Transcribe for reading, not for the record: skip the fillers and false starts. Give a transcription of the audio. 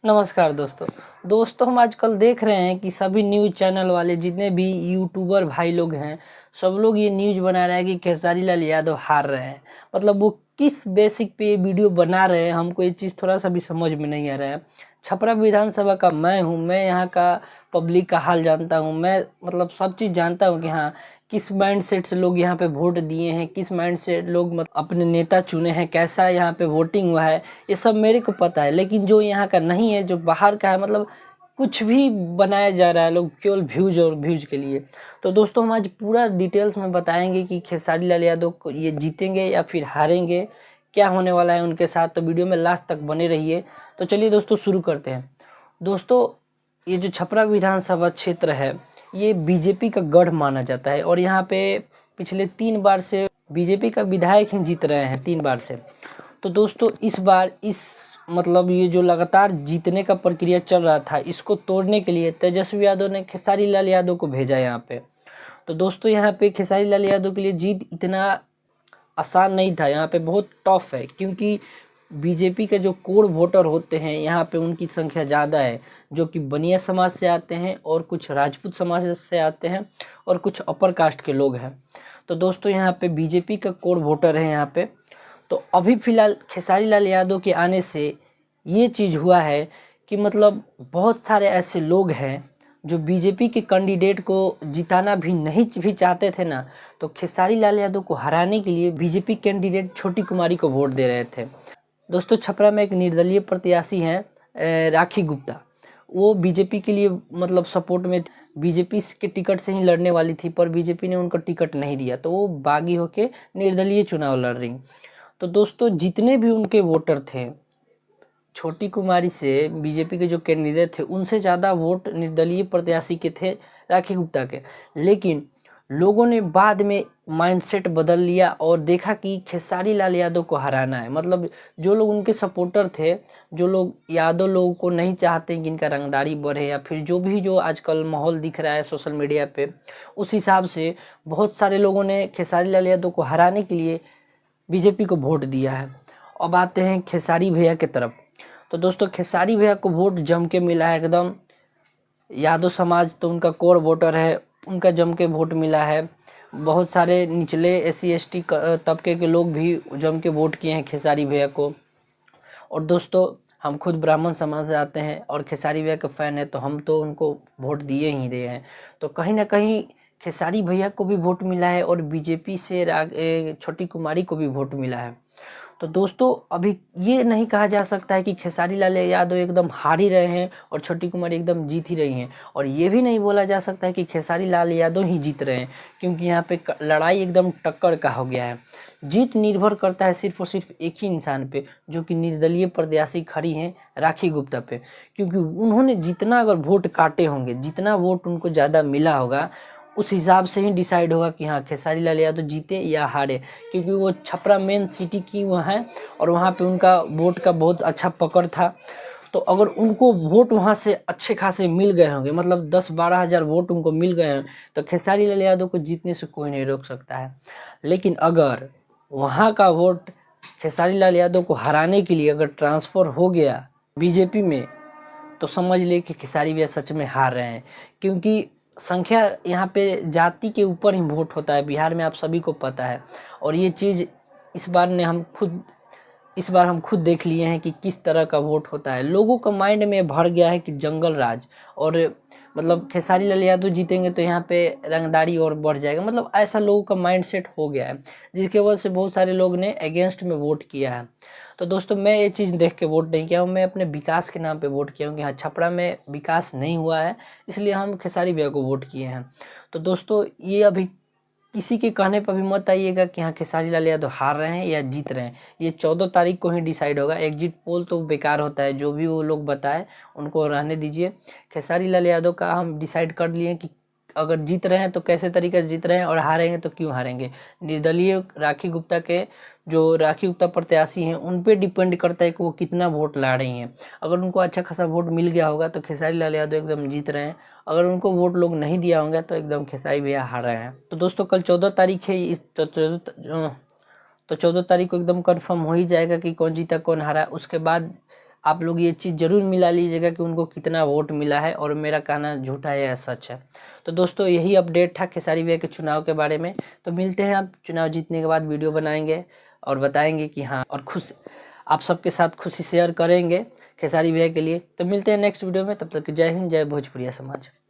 नमस्कार दोस्तों हम आजकल देख रहे हैं कि सभी न्यूज़ चैनल वाले जितने भी यूट्यूबर भाई लोग हैं, सब लोग ये न्यूज़ बना रहे हैं कि खेसारी लाल यादव हार रहे हैं। मतलब वो किस बेसिक पे ये वीडियो बना रहे हैं, हमको ये चीज़ थोड़ा सा भी समझ में नहीं आ रहा है। छपरा विधानसभा का मैं हूँ, मैं यहाँ का पब्लिक का हाल जानता हूँ। मैं मतलब सब चीज़ जानता हूँ कि हाँ, किस माइंड सेट से लोग यहाँ पे वोट दिए हैं, किस माइंड से लोग अपने नेता चुने हैं, कैसा यहाँ पे वोटिंग हुआ है, ये सब मेरे को पता है। लेकिन जो यहाँ का नहीं है, जो बाहर का है, मतलब कुछ भी बनाया जा रहा है, लोग केवल व्यूज और व्यूज के लिए। तो दोस्तों हम आज पूरा डिटेल्स में बताएंगे कि खेसारी लाल यादव को ये जीतेंगे या फिर हारेंगे, क्या होने वाला है उनके साथ। तो वीडियो में लास्ट तक बने रहिए। तो चलिए दोस्तों शुरू करते हैं। दोस्तों ये जो छपरा विधानसभा क्षेत्र है, ये बीजेपी का गढ़ माना जाता है और यहाँ पे पिछले 3 बार से बीजेपी का विधायक ही जीत रहे हैं, 3 बार से। तो दोस्तों इस बार मतलब ये जो लगातार जीतने का प्रक्रिया चल रहा था, इसको तोड़ने के लिए तेजस्वी यादव ने खेसारी लाल यादव को भेजा यहाँ पे। तो दोस्तों यहाँ पे खेसारी लाल यादव के लिए जीत इतना आसान नहीं था, यहाँ पे बहुत टफ है, क्योंकि बीजेपी के जो कोर वोटर होते हैं यहाँ पे उनकी संख्या ज़्यादा है, जो कि बनिया समाज से आते हैं और कुछ राजपूत समाज से आते हैं और कुछ अपर कास्ट के लोग हैं। तो दोस्तों यहाँ पे बीजेपी का कोर वोटर है यहाँ पे। तो अभी फ़िलहाल खेसारी लाल यादव के आने से ये चीज़ हुआ है कि मतलब बहुत सारे ऐसे लोग हैं जो बीजेपी के कैंडिडेट को जिताना भी नहीं भी चाहते थे ना, तो खेसारी लाल यादव को हराने के लिए बीजेपी कैंडिडेट छोटी कुमारी को वोट दे रहे थे। दोस्तों छपरा में एक निर्दलीय प्रत्याशी हैं राखी गुप्ता, वो बीजेपी के लिए मतलब सपोर्ट में बीजेपी के टिकट से ही लड़ने वाली थी, पर बीजेपी ने उनको टिकट नहीं दिया, तो वो बागी होके निर्दलीय चुनाव लड़ रही। तो दोस्तों जितने भी उनके वोटर थे, छोटी कुमारी से बीजेपी के जो कैंडिडेट थे, उनसे ज़्यादा वोट निर्दलीय प्रत्याशी के थे, राखी गुप्ता के। लेकिन लोगों ने बाद में माइंडसेट बदल लिया और देखा कि खेसारी लाल यादव को हराना है। मतलब जो लोग उनके सपोर्टर थे, जो लोग यादव लोगों को नहीं चाहते कि इनका रंगदारी बढ़े, या फिर जो आजकल माहौल दिख रहा है सोशल मीडिया पे, उस हिसाब से बहुत सारे लोगों ने खेसारी लाल यादव को हराने के लिए बीजेपी को वोट दिया है। अब आते हैं खेसारी भैया की तरफ। तो दोस्तों खेसारी भैया को वोट जम के मिला है एकदम। यादव समाज तो उनका कोर वोटर है, उनका जम के वोट मिला है। बहुत सारे निचले SC ST तबके के लोग भी जम के वोट किए हैं खेसारी भैया को। और दोस्तों हम खुद ब्राह्मण समाज से आते हैं और खेसारी भैया के फ़ैन है, तो हम तो उनको वोट दिए ही रहे हैं। तो कहीं ना कहीं खेसारी भैया को भी वोट मिला है और बीजेपी से छोटी कुमारी को भी वोट मिला है। तो दोस्तों अभी ये नहीं कहा जा सकता है कि खेसारी लाल यादव एकदम हार ही रहे हैं और छोटी कुमारी एकदम जीत ही रही हैं, और ये भी नहीं बोला जा सकता है कि खेसारी लाल यादव ही जीत रहे हैं, क्योंकि यहाँ पे लड़ाई एकदम टक्कर का हो गया है। जीत निर्भर करता है सिर्फ और सिर्फ एक ही इंसान पे, जो कि निर्दलीय प्रत्याशी खड़ी हैं राखी गुप्ता पे। क्योंकि उन्होंने जितना अगर वोट काटे होंगे, जितना वोट उनको ज़्यादा मिला होगा, उस हिसाब से ही डिसाइड होगा कि हाँ खेसारी लाल यादव जीते या हारे। क्योंकि वो छपरा मेन सिटी की वो है और वहाँ पे उनका वोट का बहुत अच्छा पकड़ था। तो अगर उनको वोट वहाँ से अच्छे खासे मिल गए होंगे, मतलब 10-12 हज़ार वोट उनको मिल गए हैं, तो खेसारी लाल यादव को जीतने से कोई नहीं रोक सकता है। लेकिन अगर वहाँ का वोट खेसारी लाल यादव को हराने के लिए अगर ट्रांसफ़र हो गया बीजेपी में, तो समझ ले कि खेसारी भैया सच में हार रहे हैं। क्योंकि संख्या यहाँ पे जाति के ऊपर ही वोट होता है बिहार में, आप सभी को पता है। और ये चीज़ इस बार हम खुद देख लिए हैं कि किस तरह का वोट होता है। लोगों का माइंड में भर गया है कि जंगल राज, और मतलब खेसारी लाल यादव जीतेंगे तो यहाँ पे रंगदारी और बढ़ जाएगा, मतलब ऐसा लोगों का माइंड सेट हो गया है, जिसके वजह से बहुत सारे लोग ने अगेंस्ट में वोट किया है। तो दोस्तों मैं ये चीज़ देख के वोट नहीं किया हूँ, मैं अपने विकास के नाम पे वोट किया हूँ कि हाँ छपरा में विकास नहीं हुआ है, इसलिए हम खेसारी भैया को वोट किए हैं। तो दोस्तों ये अभी किसी के कहने पर भी मत आइएगा कि हाँ खेसारी लाल यादव हार रहे हैं या जीत रहे हैं। ये 14 तारीख को ही डिसाइड होगा। एग्जिट पोल तो बेकार होता है, जो भी वो लोग बताए उनको रहने दीजिए। खेसारी लाल यादव का हम डिसाइड कर लिए कि अगर जीत रहे हैं तो कैसे तरीके से जीत रहे हैं, और हारेंगे तो क्यों हारेंगे। निर्दलीय राखी गुप्ता के जो राखी गुप्ता प्रत्याशी हैं उन पे डिपेंड करता है कि वो कितना वोट ला रही हैं। अगर उनको अच्छा खासा वोट मिल गया होगा तो खेसारी लाल यादव एकदम जीत रहे हैं। अगर उनको वोट लोग नहीं दिया होंगे तो एकदम खेसारी भैया हार रहे हैं। तो दोस्तों कल 14 तारीख है, तो 14 तारीख को एकदम कंफर्म हो ही जाएगा कि कौन जीता कौन हारा। उसके बाद आप लोग ये चीज़ ज़रूर मिला लीजिएगा कि उनको कितना वोट मिला है, और मेरा कहना झूठा है या सच है। तो दोस्तों यही अपडेट था खेसारी भैया के चुनाव के बारे में। तो मिलते हैं, आप चुनाव जीतने के बाद वीडियो बनाएंगे और बताएंगे कि हाँ, और खुश आप सबके साथ खुशी शेयर करेंगे खेसारी भैया के लिए। तो मिलते हैं नेक्स्ट वीडियो में, तब तक जय हिंद, जय भोजपुरिया समाज।